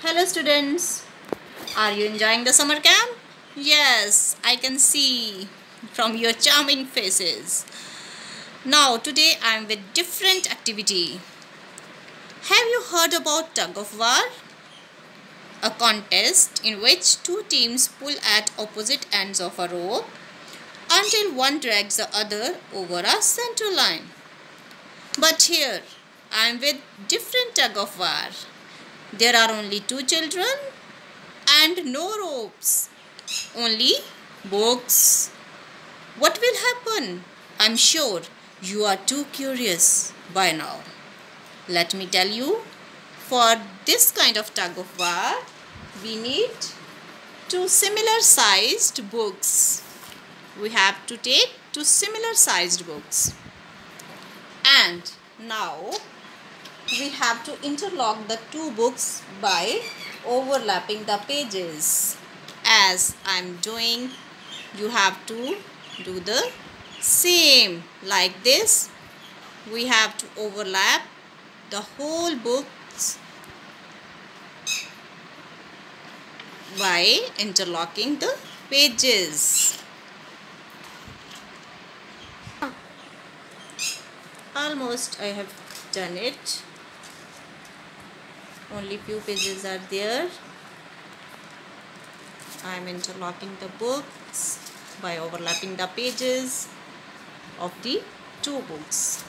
Hello students, are you enjoying the summer camp? Yes, I can see from your charming faces. Now today I am with different activity. Have you heard about tug of war? A contest in which two teams pull at opposite ends of a rope until one drags the other over a center line. But here I am with different tug of war. There are only two children and no ropes, only books. What will happen? I'm sure you are too curious by now. Let me tell you, for this kind of tug of war, we need two similar sized books. We have to take two similar sized books. And now we have to interlock the two books by overlapping the pages. As I'm doing, you have to do the same. Like this, we have to overlap the whole books by interlocking the pages. Almost I have done it. Only few pages are there. I am interlocking the books by overlapping the pages of the two books.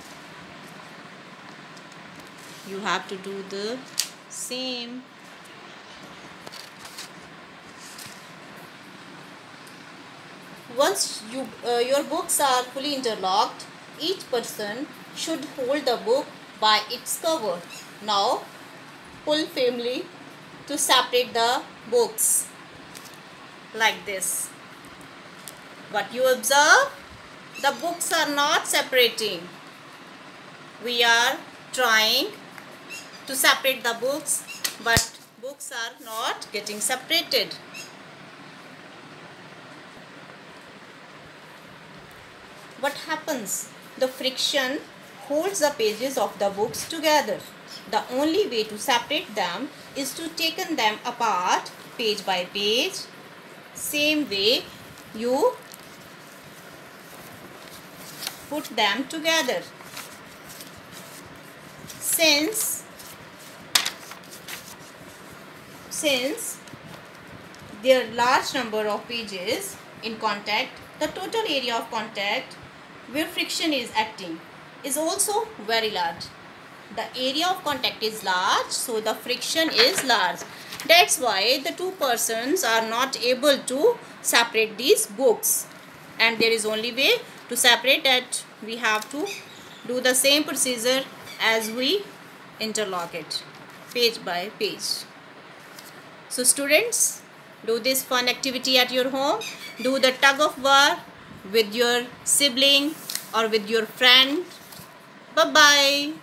You have to do the same. Once your books are fully interlocked, each person should hold the book by its cover. Now pull firmly to separate the books like this. But you observe, the books are not separating. We are trying to separate the books, but books are not getting separated. What happens? The friction holds the pages of the books together. The only way to separate them is to take them apart page by page. Same way you put them together. Since there are large number of pages in contact, the total area of contact where friction is acting is also very large. The area of contact is large, so the friction is large. That's why the two persons are not able to separate these books. And there is only way to separate that. We have to do the same procedure as we interlock it, page by page. So students, do this fun activity at your home. Do the tug of war with your sibling or with your friend. Bye-bye.